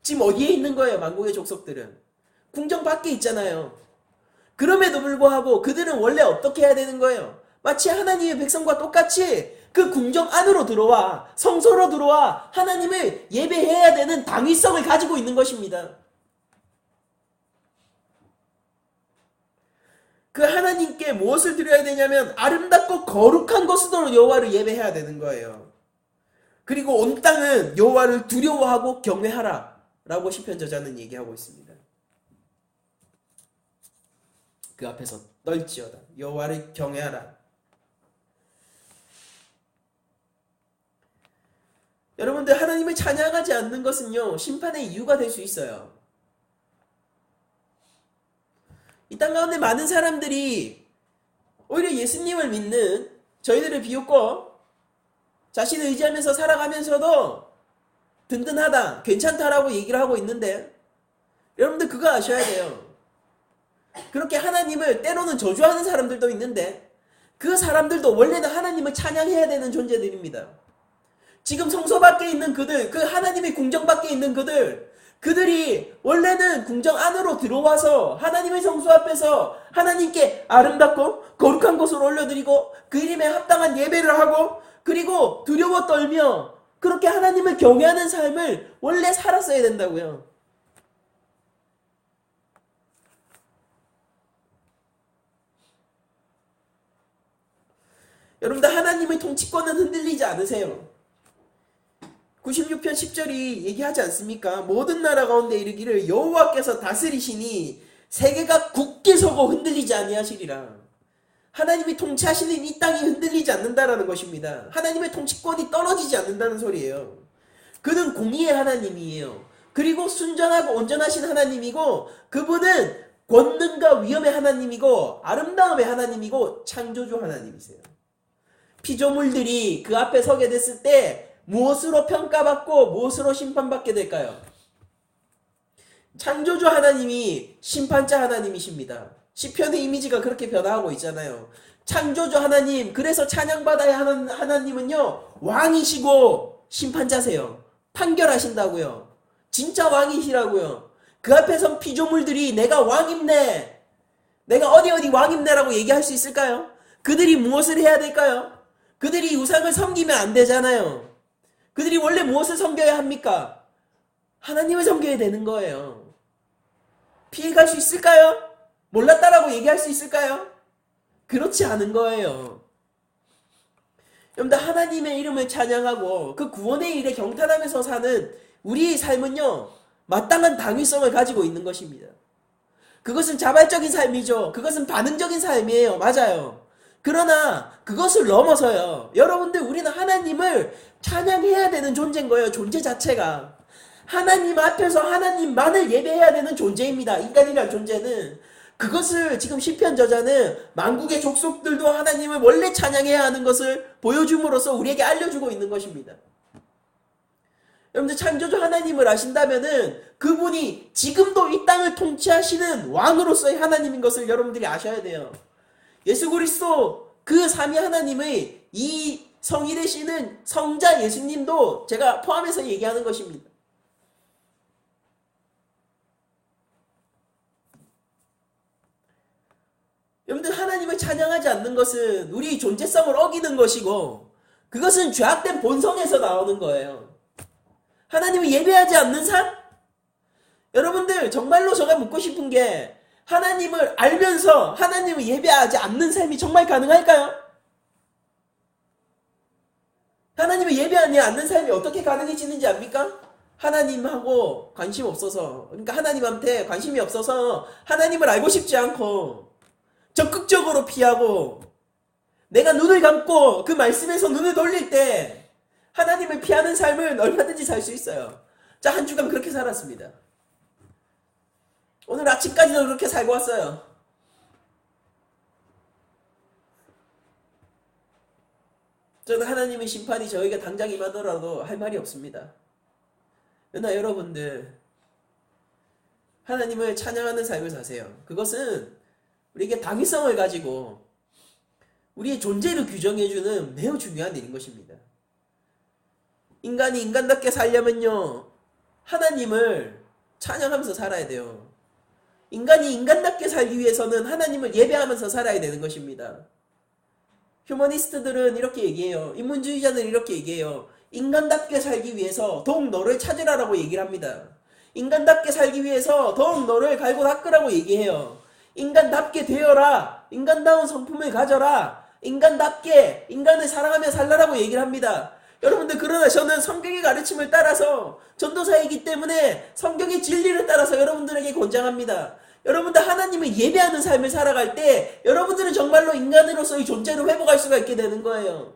지금 어디에 있는 거예요? 만국의 족속들은 궁정 밖에 있잖아요. 그럼에도 불구하고 그들은 원래 어떻게 해야 되는 거예요? 마치 하나님의 백성과 똑같이 그 궁정 안으로 들어와 성소로 들어와 하나님을 예배해야 되는 당위성을 가지고 있는 것입니다. 그 하나님께 무엇을 드려야 되냐면 아름답고 거룩한 것으로 여호와를 예배해야 되는 거예요. 그리고 온 땅은 여호와를 두려워하고 경외하라 라고 시편 저자는 얘기하고 있습니다. 그 앞에서 떨지어다. 여호와를 경외하라. 여러분들 하나님을 찬양하지 않는 것은요 심판의 이유가 될 수 있어요. 이 땅 가운데 많은 사람들이 오히려 예수님을 믿는 저희들을 비웃고 자신을 의지하면서 살아가면서도 든든하다, 괜찮다라고 얘기를 하고 있는데 여러분들 그거 아셔야 돼요. 그렇게 하나님을 때로는 저주하는 사람들도 있는데 그 사람들도 원래는 하나님을 찬양해야 되는 존재들입니다. 지금 성소 밖에 있는 그들, 그 하나님의 궁정 밖에 있는 그들이 원래는 궁정 안으로 들어와서 하나님의 성소 앞에서 하나님께 아름답고 거룩한 것을 올려드리고 그 이름에 합당한 예배를 하고 그리고 두려워 떨며 그렇게 하나님을 경외하는 삶을 원래 살았어야 된다고요. 여러분들 하나님의 통치권은 흔들리지 않으세요. 96편 10절이 얘기하지 않습니까? 모든 나라 가운데 이르기를 여호와께서 다스리시니 세계가 굳게 서고 흔들리지 아니하시리라. 하나님이 통치하시는 이 땅이 흔들리지 않는다라는 것입니다. 하나님의 통치권이 떨어지지 않는다는 소리예요. 그는 공의의 하나님이에요. 그리고 순전하고 온전하신 하나님이고 그분은 권능과 위엄의 하나님이고 아름다움의 하나님이고 창조주 하나님이세요. 피조물들이 그 앞에 서게 됐을 때 무엇으로 평가받고 무엇으로 심판받게 될까요? 창조주 하나님이 심판자 하나님이십니다. 시편의 이미지가 그렇게 변화하고 있잖아요. 창조주 하나님, 그래서 찬양받아야 하는 하나님은요 왕이시고 심판자세요. 판결하신다고요. 진짜 왕이시라고요. 그 앞에선 피조물들이 내가 왕입네, 내가 어디 왕입네라고 얘기할 수 있을까요? 그들이 무엇을 해야 될까요? 그들이 우상을 섬기면 안 되잖아요. 그들이 원래 무엇을 섬겨야 합니까? 하나님을 섬겨야 되는 거예요. 피해갈 수 있을까요? 몰랐다라고 얘기할 수 있을까요? 그렇지 않은 거예요. 여러분들 하나님의 이름을 찬양하고 그 구원의 일에 경탄하면서 사는 우리의 삶은요 마땅한 당위성을 가지고 있는 것입니다. 그것은 자발적인 삶이죠. 그것은 반응적인 삶이에요. 맞아요. 그러나 그것을 넘어서요 여러분들 우리는 하나님을 찬양해야 되는 존재인 거예요. 존재 자체가 하나님 앞에서 하나님만을 예배해야 되는 존재입니다. 인간이라는 존재는. 그것을 지금 시편 저자는 만국의 족속들도 하나님을 원래 찬양해야 하는 것을 보여줌으로써 우리에게 알려주고 있는 것입니다. 여러분들 창조주 하나님을 아신다면은 그분이 지금도 이 땅을 통치하시는 왕으로서의 하나님인 것을 여러분들이 아셔야 돼요. 예수 그리스도 그 삼위 하나님의 이 성이 되시는 성자 예수님도 제가 포함해서 얘기하는 것입니다. 여러분들 하나님을 찬양하지 않는 것은 우리 존재성을 어기는 것이고 그것은 죄악된 본성에서 나오는 거예요. 하나님을 예배하지 않는 삶? 여러분들 정말로 제가 묻고 싶은 게 하나님을 알면서 하나님을 예배하지 않는 삶이 정말 가능할까요? 하나님을 예배하지 않는 삶이 어떻게 가능해지는지 압니까? 하나님하고 관심 없어서, 그러니까 하나님한테 관심이 없어서 하나님을 알고 싶지 않고 적극적으로 피하고 내가 눈을 감고 그 말씀에서 눈을 돌릴 때 하나님을 피하는 삶을 얼마든지 살 수 있어요. 자, 한 주간 그렇게 살았습니다. 오늘 아침까지도 그렇게 살고 왔어요. 저는 하나님의 심판이 저에게 당장 임하더라도 할 말이 없습니다. 그러나 여러분들, 하나님을 찬양하는 삶을 사세요. 그것은 우리에게 당위성을 가지고 우리의 존재를 규정해주는 매우 중요한 일인 것입니다. 인간이 인간답게 살려면요, 하나님을 찬양하면서 살아야 돼요. 인간이 인간답게 살기 위해서는 하나님을 예배하면서 살아야 되는 것입니다. 휴머니스트들은 이렇게 얘기해요. 인문주의자들은 이렇게 얘기해요. 인간답게 살기 위해서 더욱 너를 찾으라라고 얘기를 합니다. 인간답게 살기 위해서 더욱 너를 갈고 닦으라고 얘기해요. 인간답게 되어라. 인간다운 성품을 가져라. 인간답게 인간을 사랑하며 살라라고 얘기를 합니다. 여러분들, 그러나 저는 성경의 가르침을 따라서 전도사이기 때문에 성경의 진리를 따라서 여러분들에게 권장합니다. 여러분들, 하나님을 예배하는 삶을 살아갈 때 여러분들은 정말로 인간으로서의 존재를 회복할 수가 있게 되는 거예요.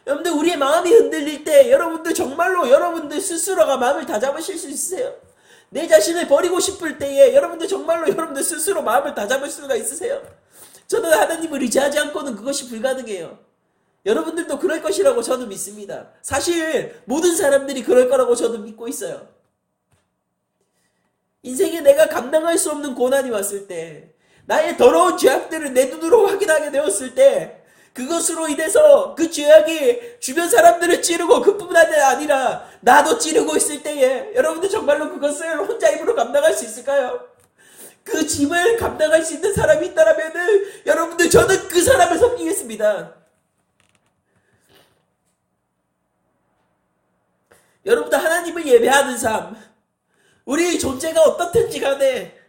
여러분들, 우리의 마음이 흔들릴 때 여러분들 정말로 여러분들 스스로가 마음을 다잡으실 수 있으세요? 내 자신을 버리고 싶을 때에 여러분들 정말로 여러분들 스스로 마음을 다잡을 수가 있으세요? 저는 하나님을 의지하지 않고는 그것이 불가능해요. 여러분들도 그럴 것이라고 저는 믿습니다. 사실 모든 사람들이 그럴 거라고 저는 믿고 있어요. 인생에 내가 감당할 수 없는 고난이 왔을 때, 나의 더러운 죄악들을 내 눈으로 확인하게 되었을 때, 그것으로 인해서 그 죄악이 주변 사람들을 찌르고 그뿐만 아니라 나도 찌르고 있을 때에 여러분들 정말로 그것을 혼자 힘으로 감당할 수 있을까요? 그 짐을 감당할 수 있는 사람이 있다면 여러분들, 저는 그 사람을 섬기겠습니다. 여러분들, 하나님을 예배하는 삶, 우리의 존재가 어떻든지 간에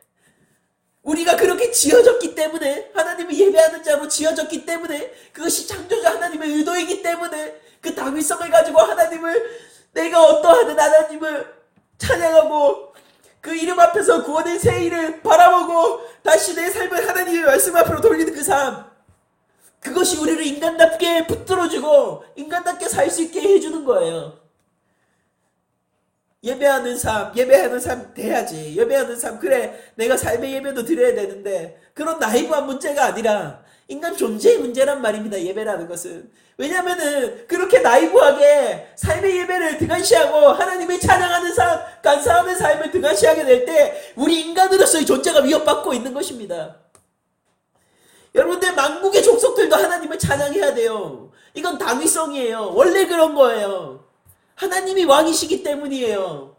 우리가 그렇게 지어졌기 때문에, 하나님을 예배하는 자로 지어졌기 때문에, 그것이 창조자 하나님의 의도이기 때문에 그 당위성을 가지고 하나님을, 내가 어떠하든 하나님을 찬양하고 그 이름 앞에서 구원의 새 일을 바라보고 다시 내 삶을 하나님의 말씀 앞으로 돌리는 그 삶, 그것이 우리를 인간답게 붙들어주고 인간답게 살 수 있게 해주는 거예요. 예배하는 삶 돼야지. 예배하는 삶, 그래, 내가 삶의 예배도 드려야 되는데, 그런 나이브한 문제가 아니라 인간 존재의 문제란 말입니다. 예배라는 것은. 왜냐면은 그렇게 나이브하게 삶의 예배를 등한시하고 하나님을 찬양하는 삶, 감사하는 삶을 등한시하게 될 때 우리 인간으로서의 존재가 위협받고 있는 것입니다. 여러분들, 만국의 족속들도 하나님을 찬양해야 돼요. 이건 당위성이에요. 원래 그런 거예요. 하나님이 왕이시기 때문이에요.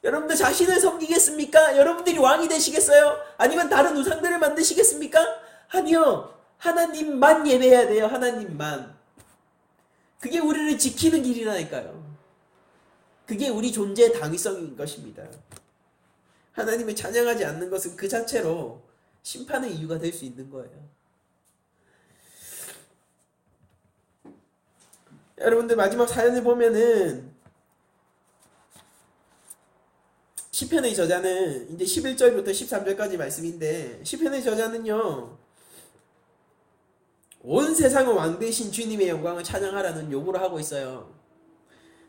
여러분들, 자신을 섬기겠습니까? 여러분들이 왕이 되시겠어요? 아니면 다른 우상들을 만드시겠습니까? 아니요. 하나님만 예배해야 돼요. 하나님만. 그게 우리를 지키는 길이라니까요. 그게 우리 존재의 당위성인 것입니다. 하나님을 찬양하지 않는 것은 그 자체로 심판의 이유가 될 수 있는 거예요. 여러분들, 마지막 사연을 보면은 시편의 저자는 이제 11절부터 13절까지 말씀인데, 시편의 저자는요, 온 세상의 왕 되신 주님의 영광을 찬양하라는 요구를 하고 있어요.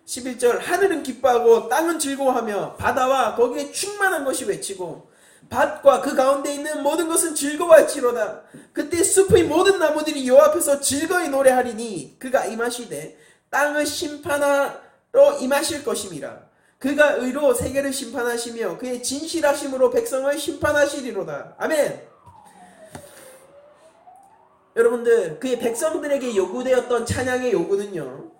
11절, 하늘은 기뻐하고 땅은 즐거워하며 바다와 거기에 충만한 것이 외치고 밭과 그 가운데 있는 모든 것은 즐거워할지로다. 그때 숲의 모든 나무들이 여호와 앞에서 즐거이 노래하리니 그가 임하시되 땅을 심판하러 임하실 것임이라. 그가 의로 세계를 심판하시며 그의 진실하심으로 백성을 심판하시리로다. 아멘. 여러분들, 그의 백성들에게 요구되었던 찬양의 요구는요,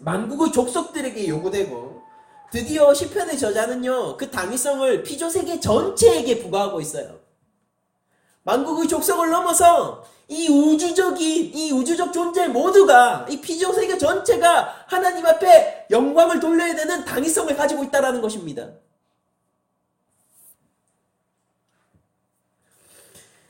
만국의 족속들에게 요구되고, 드디어 시편의 저자는요, 그 당위성을 피조세계 전체에게 부과하고 있어요. 만국의 족속을 넘어서 이 우주적 존재 모두가, 이 피조세계 전체가 하나님 앞에 영광을 돌려야 되는 당위성을 가지고 있다는 것입니다.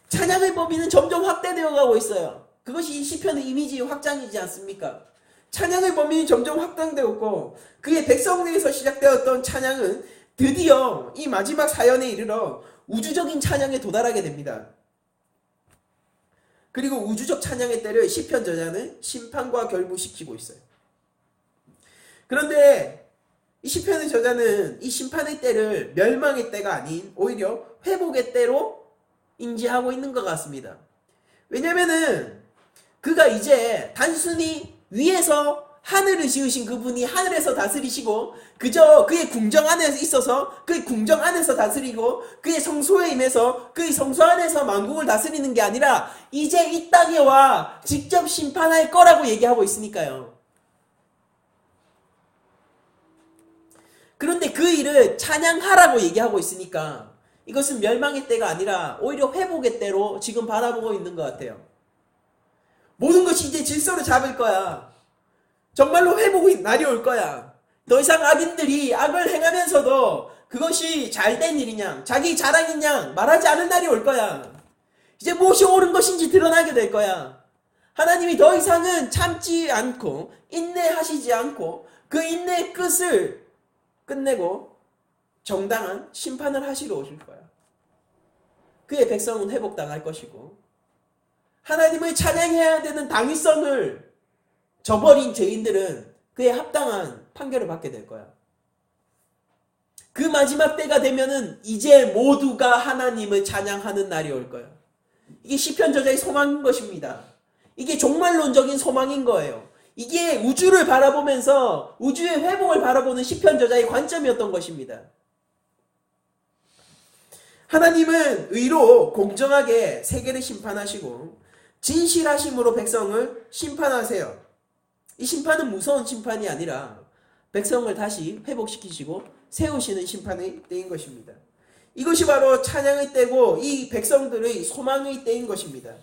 찬양의 범위는 점점 확대되어 가고 있어요. 그것이 이 시편의 이미지의 확장이지 않습니까? 찬양의 범위는 점점 확장되었고, 그의 백성에서 시작되었던 찬양은 드디어 이 마지막 사연에 이르러 우주적인 찬양에 도달하게 됩니다. 그리고 우주적 찬양의 때를 시편 저자는 심판과 결부시키고 있어요. 그런데 이 시편의 저자는 이 심판의 때를 멸망의 때가 아닌 오히려 회복의 때로 인지하고 있는 것 같습니다. 왜냐면은 그가 이제 단순히 위에서 하늘을 지으신 그분이 하늘에서 다스리시고 그저 그의 궁정 안에 있어서 그의 궁정 안에서 다스리고 그의 성소에 임해서 그의 성소 안에서 만국을 다스리는 게 아니라 이제 이 땅에 와 직접 심판할 거라고 얘기하고 있으니까요. 그런데 그 일을 찬양하라고 얘기하고 있으니까 이것은 멸망의 때가 아니라 오히려 회복의 때로 지금 바라보고 있는 것 같아요. 모든 것이 이제 질서를 잡을 거야. 정말로 회복의 날이 올 거야. 더 이상 악인들이 악을 행하면서도 그것이 잘된 일이냐, 자기 자랑이냐 말하지 않을 날이 올 거야. 이제 무엇이 옳은 것인지 드러나게 될 거야. 하나님이 더 이상은 참지 않고 인내하시지 않고 그 인내의 끝을 끝내고 정당한 심판을 하시러 오실 거야. 그의 백성은 회복당할 것이고 하나님을 찬양해야 되는 당위성을 저버린 죄인들은 그에 합당한 판결을 받게 될 거야. 그 마지막 때가 되면은 이제 모두가 하나님을 찬양하는 날이 올 거야. 이게 시편 저자의 소망인 것입니다. 이게 종말론적인 소망인 거예요. 이게 우주를 바라보면서 우주의 회복을 바라보는 시편 저자의 관점이었던 것입니다. 하나님은 의로 공정하게 세계를 심판하시고 진실하심으로 백성을 심판하세요. 이 심판은 무서운 심판이 아니라 백성을 다시 회복시키시고 세우시는 심판의 때인 것입니다. 이것이 바로 찬양의 때고 이 백성들의 소망의 때인 것입니다.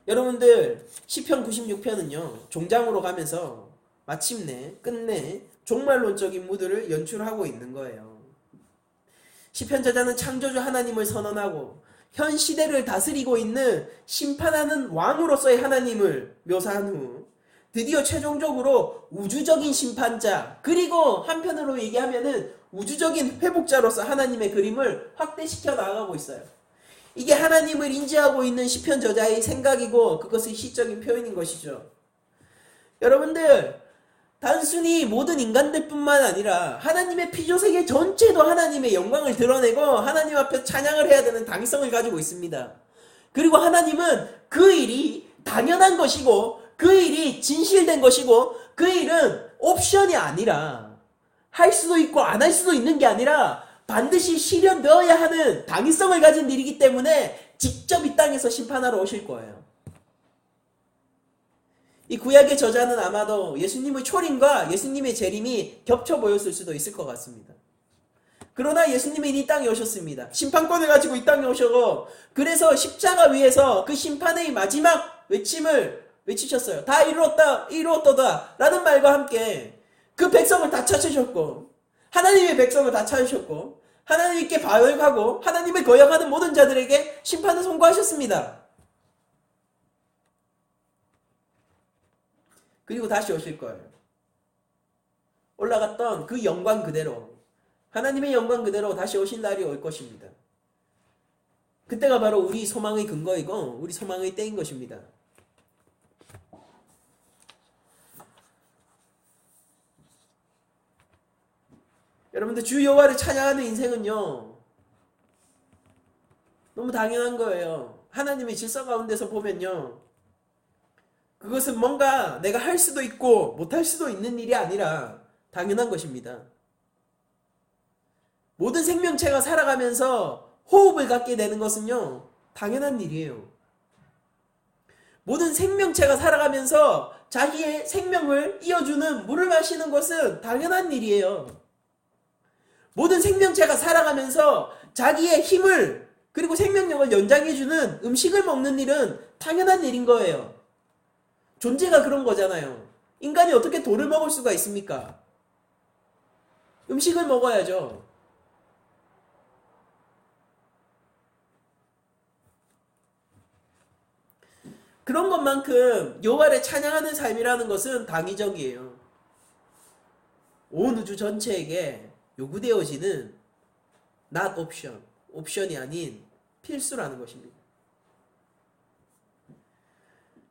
여러분들 시편 96편은요 종장으로 가면서 마침내 끝내 종말론적인 무드를 연출하고 있는 거예요. 시편 저자는 창조주 하나님을 선언하고 현 시대를 다스리고 있는 심판하는 왕으로서의 하나님을 묘사한 후 드디어 최종적으로 우주적인 심판자 그리고 한편으로 얘기하면은 우주적인 회복자로서 하나님의 그림을 확대시켜 나가고 있어요. 이게 하나님을 인지하고 있는 시편 저자의 생각이고 그것의 시적인 표현인 것이죠. 여러분들 단순히 모든 인간들뿐만 아니라 하나님의 피조세계 전체도 하나님의 영광을 드러내고 하나님 앞에 찬양을 해야 되는 당위성을 가지고 있습니다. 그리고 하나님은 그 일이 당연한 것이고 그 일이 진실된 것이고 그 일은 옵션이 아니라 할 수도 있고 안 할 수도 있는 게 아니라 반드시 실현되어야 하는 당위성을 가진 일이기 때문에 직접 이 땅에서 심판하러 오실 거예요. 이 구약의 저자는 아마도 예수님의 초림과 예수님의 재림이 겹쳐 보였을 수도 있을 것 같습니다. 그러나 예수님이 이 땅에 오셨습니다. 심판권을 가지고 이 땅에 오셔고 그래서 십자가 위에서 그 심판의 마지막 외침을 외치셨어요. 다 이루었다, 이루었도다 라는 말과 함께 그 백성을 다 찾으셨고 하나님의 백성을 다 찾으셨고 하나님께 반역하고 하나님을 거역하는 모든 자들에게 심판을 선고하셨습니다. 그리고 다시 오실 거예요. 올라갔던 그 영광 그대로 하나님의 영광 그대로 다시 오신 날이 올 것입니다. 그때가 바로 우리 소망의 근거이고 우리 소망의 때인 것입니다. 여러분들 주 여호와를 찬양하는 인생은요 너무 당연한 거예요. 하나님의 질서 가운데서 보면요 그것은 뭔가 내가 할 수도 있고 못할 수도 있는 일이 아니라 당연한 것입니다. 모든 생명체가 살아가면서 호흡을 갖게 되는 것은요 당연한 일이에요. 모든 생명체가 살아가면서 자기의 생명을 이어주는 물을 마시는 것은 당연한 일이에요. 모든 생명체가 살아가면서 자기의 힘을 그리고 생명력을 연장해주는 음식을 먹는 일은 당연한 일인 거예요. 존재가 그런 거잖아요. 인간이 어떻게 돌을 먹을 수가 있습니까? 음식을 먹어야죠. 그런 것만큼 여호와를 찬양하는 삶이라는 것은 당위적이에요. 온 우주 전체에게 요구되어지는 not option, 옵션이 아닌 필수라는 것입니다.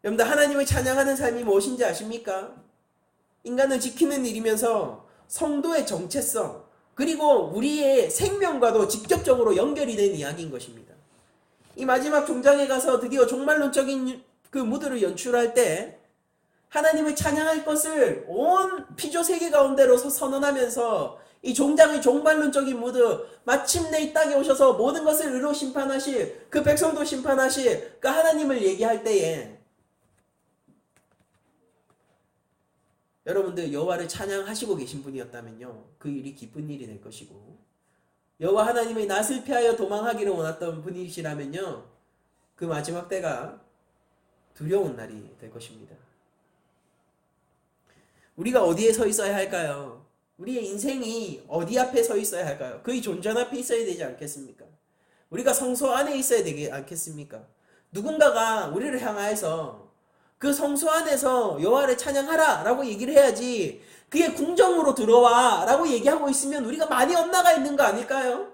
여러분들 하나님을 찬양하는 삶이 무엇인지 아십니까? 인간을 지키는 일이면서 성도의 정체성 그리고 우리의 생명과도 직접적으로 연결이 된 이야기인 것입니다. 이 마지막 종장에 가서 드디어 종말론적인 그 무드를 연출할 때 하나님을 찬양할 것을 온 피조 세계 가운데로 선언하면서 이 종장의 종말론적인 무드, 마침내 이 땅에 오셔서 모든 것을 의로 심판하실 그 백성도 심판하실 그 하나님을 얘기할 때에 여러분들 여호와를 찬양하시고 계신 분이었다면요, 그 일이 기쁜 일이 될 것이고, 여호와 하나님의 낯을 피하여 도망하기를 원했던 분이시라면요, 그 마지막 때가 두려운 날이 될 것입니다. 우리가 어디에 서 있어야 할까요? 우리의 인생이 어디 앞에 서 있어야 할까요? 그의 존전 앞에 있어야 되지 않겠습니까? 우리가 성소 안에 있어야 되지 않겠습니까? 누군가가 우리를 향하여서 그 성소 안에서 여호와를 찬양하라 라고 얘기를 해야지, 그의 궁정으로 들어와 라고 얘기하고 있으면 우리가 많이 엇나가 있는 거 아닐까요?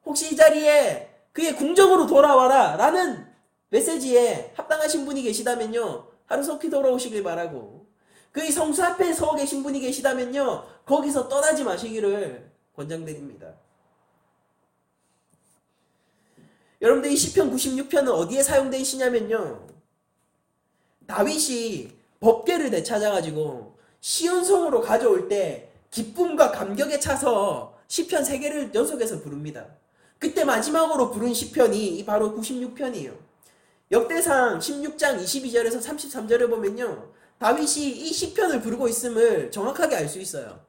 혹시 이 자리에 그의 궁정으로 돌아와라 라는 메시지에 합당하신 분이 계시다면요, 하루속히 돌아오시길 바라고, 그의 성수 앞에 서 계신 분이 계시다면요, 거기서 떠나지 마시기를 권장드립니다. 여러분들 이 시편 96편은 어디에 사용된 시냐면요, 다윗이 법궤를 되찾아가지고 시온성으로 가져올 때 기쁨과 감격에 차서 시편 3개를 연속해서 부릅니다. 그때 마지막으로 부른 시편이 바로 96편이에요. 역대상 16장 22절에서 33절을 보면요, 다윗이 이 시편을 부르고 있음을 정확하게 알 수 있어요.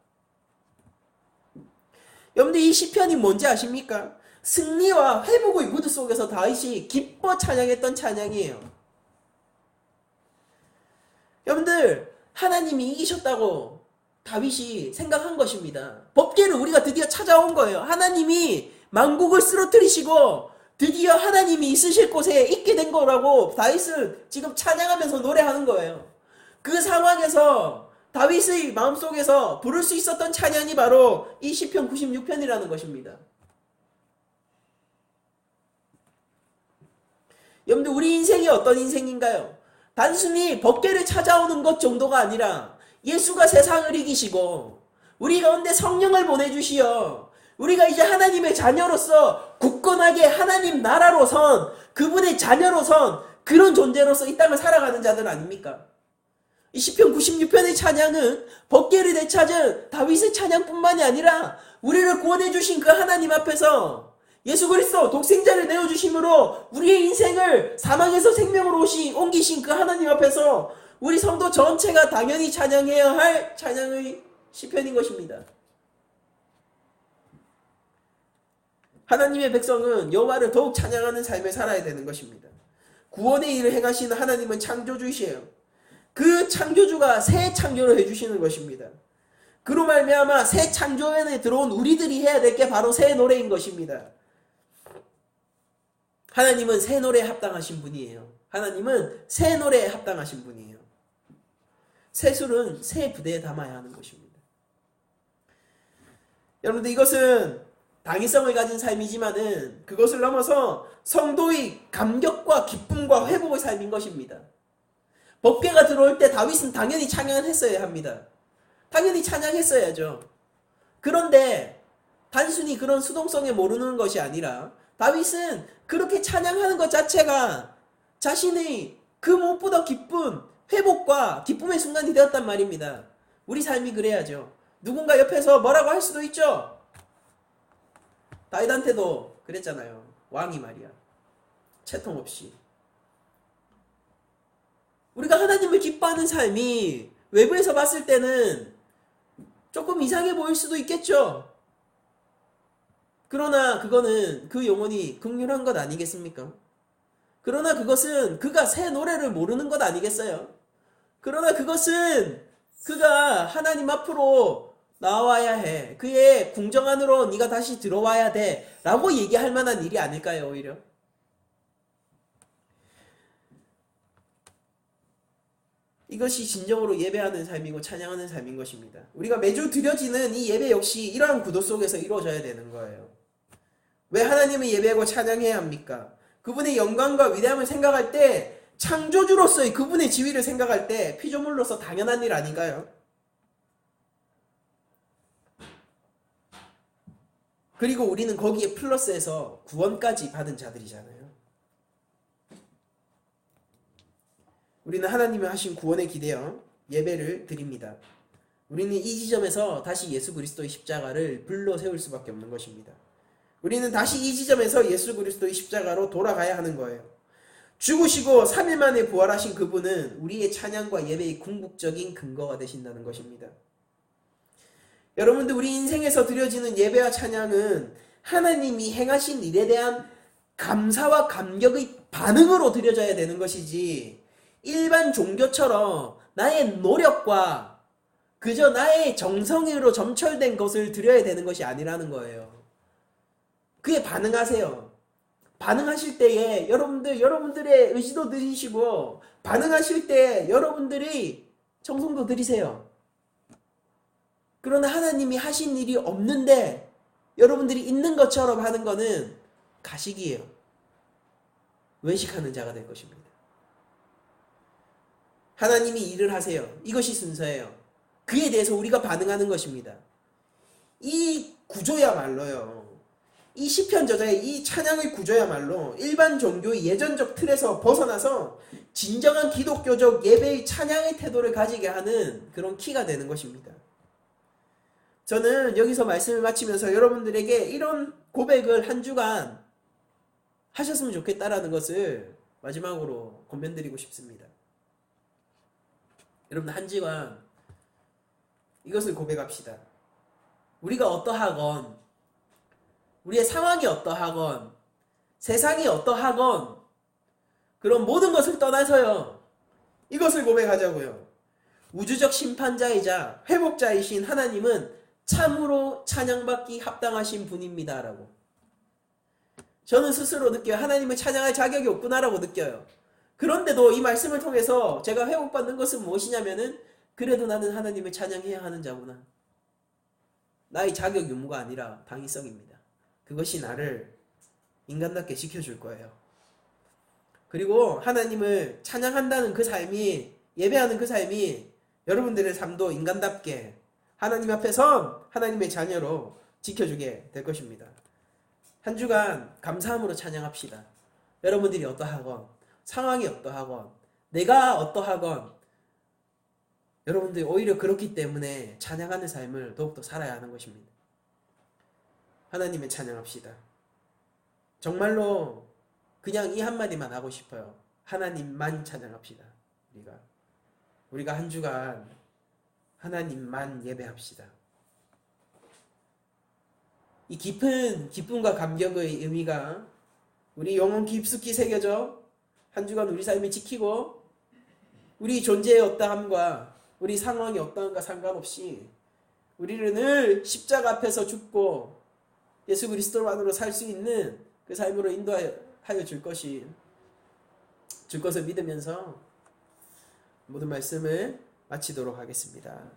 여러분들 이 시편이 뭔지 아십니까? 승리와 회복의 무드 속에서 다윗이 기뻐 찬양했던 찬양이에요. 여러분들 하나님이 이기셨다고 다윗이 생각한 것입니다. 법궤를 우리가 드디어 찾아온 거예요. 하나님이 만국을 쓰러뜨리시고 드디어 하나님이 있으실 곳에 있게 된 거라고 다윗은 지금 찬양하면서 노래하는 거예요. 그 상황에서 다윗의 마음속에서 부를 수 있었던 찬양이 바로 이 시편 96편이라는 것입니다. 여러분들 우리 인생이 어떤 인생인가요? 단순히 법궤를 찾아오는 것 정도가 아니라 예수가 세상을 이기시고 우리 가운데 성령을 보내주시어 우리가 이제 하나님의 자녀로서 굳건하게 하나님 나라로 선, 그분의 자녀로 선 그런 존재로서 이 땅을 살아가는 자들 아닙니까? 이 시편 96편의 찬양은 법궤를 되찾은 다윗의 찬양뿐만이 아니라 우리를 구원해 주신 그 하나님 앞에서 예수 그리스도 독생자를 내어주심으로 우리의 인생을 사망에서 생명으로 옮기신 그 하나님 앞에서 우리 성도 전체가 당연히 찬양해야 할 찬양의 시편인 것입니다. 하나님의 백성은 여호와를 더욱 찬양하는 삶을 살아야 되는 것입니다. 구원의 일을 행하시는 하나님은 창조주이시에요. 그 창조주가 새 창조를 해주시는 것입니다. 그로 말미암아 새 창조에 들어온 우리들이 해야 될 게 바로 새 노래인 것입니다. 하나님은 새 노래에 합당하신 분이에요. 하나님은 새 노래에 합당하신 분이에요. 새 술은 새 부대에 담아야 하는 것입니다. 여러분들 이것은 당위성을 가진 삶이지만은 그것을 넘어서 성도의 감격과 기쁨과 회복의 삶인 것입니다. 법궤가 들어올 때 다윗은 당연히 찬양을 했어야 합니다. 당연히 찬양했어야죠. 그런데 단순히 그런 수동성에 모르는 것이 아니라 다윗은 그렇게 찬양하는 것 자체가 자신의 그 무엇보다 기쁜 회복과 기쁨의 순간이 되었단 말입니다. 우리 삶이 그래야죠. 누군가 옆에서 뭐라고 할 수도 있죠. 다윗한테도 그랬잖아요. 왕이 말이야. 채통 없이. 우리가 하나님을 기뻐하는 삶이 외부에서 봤을 때는 조금 이상해 보일 수도 있겠죠. 그러나 그거는 그 영혼이 긍휼한 것 아니겠습니까? 그러나 그것은 그가 새 노래를 모르는 것 아니겠어요? 그러나 그것은 그가 하나님 앞으로 나와야 해. 그의 궁정 안으로 네가 다시 들어와야 돼. 라고 얘기할 만한 일이 아닐까요, 오히려? 이것이 진정으로 예배하는 삶이고 찬양하는 삶인 것입니다. 우리가 매주 드려지는 이 예배 역시 이러한 구도 속에서 이루어져야 되는 거예요. 왜 하나님을 예배하고 찬양해야 합니까? 그분의 영광과 위대함을 생각할 때, 창조주로서의 그분의 지위를 생각할 때 피조물로서 당연한 일 아닌가요? 그리고 우리는 거기에 플러스해서 구원까지 받은 자들이잖아요. 우리는 하나님이 하신 구원에 기대어 예배를 드립니다. 우리는 이 지점에서 다시 예수 그리스도의 십자가를 불러 세울 수밖에 없는 것입니다. 우리는 다시 이 지점에서 예수 그리스도의 십자가로 돌아가야 하는 거예요. 죽으시고 3일 만에 부활하신 그분은 우리의 찬양과 예배의 궁극적인 근거가 되신다는 것입니다. 여러분들, 우리 인생에서 드려지는 예배와 찬양은 하나님이 행하신 일에 대한 감사와 감격의 반응으로 드려져야 되는 것이지, 일반 종교처럼 나의 노력과 그저 나의 정성으로 점철된 것을 드려야 되는 것이 아니라는 거예요. 그에 반응하세요. 반응하실 때에 여러분들의 의지도 드리시고, 반응하실 때 여러분들이 청송도 드리세요. 그러나 하나님이 하신 일이 없는데 여러분들이 있는 것처럼 하는 것은 가식이에요. 외식하는 자가 될 것입니다. 하나님이 일을 하세요. 이것이 순서예요. 그에 대해서 우리가 반응하는 것입니다. 이 구조야말로요, 이 시편 저자의 이 찬양의 구조야말로 일반 종교의 예전적 틀에서 벗어나서 진정한 기독교적 예배의 찬양의 태도를 가지게 하는 그런 키가 되는 것입니다. 저는 여기서 말씀을 마치면서 여러분들에게 이런 고백을 한 주간 하셨으면 좋겠다라는 것을 마지막으로 권면드리고 싶습니다. 여러분, 한 주간 이것을 고백합시다. 우리가 어떠하건, 우리의 상황이 어떠하건, 세상이 어떠하건, 그런 모든 것을 떠나서요, 이것을 고백하자고요. 우주적 심판자이자 회복자이신 하나님은 참으로 찬양받기 합당하신 분입니다 라고. 저는 스스로 느껴요. 하나님을 찬양할 자격이 없구나라고 느껴요. 그런데도 이 말씀을 통해서 제가 회복받는 것은 무엇이냐면은, 그래도 나는 하나님을 찬양해야 하는 자구나. 나의 자격 유무가 아니라 당위성입니다. 그것이 나를 인간답게 지켜줄 거예요. 그리고 하나님을 찬양한다는 그 삶이, 예배하는 그 삶이 여러분들의 삶도 인간답게 하나님 앞에 선 하나님의 자녀로 지켜주게 될 것입니다. 한 주간 감사함으로 찬양합시다. 여러분들이 어떠하건, 상황이 어떠하건, 내가 어떠하건, 여러분들이 오히려 그렇기 때문에 찬양하는 삶을 더욱더 살아야 하는 것입니다. 하나님을 찬양합시다. 정말로 그냥 이 한마디만 하고 싶어요. 하나님만 찬양합시다. 우리가 한 주간 하나님만 예배합시다. 이 깊은 기쁨과 감격의 의미가 우리 영혼 깊숙이 새겨져 한 주간 우리 삶을 지키고, 우리 존재의 어떠함과 우리 상황이 어떠함과 상관없이 우리를 늘 십자가 앞에서 죽고 예수 그리스도만으로 살 수 있는 그 삶으로 인도하여 줄 것을 믿으면서 모든 말씀을 마치도록 하겠습니다.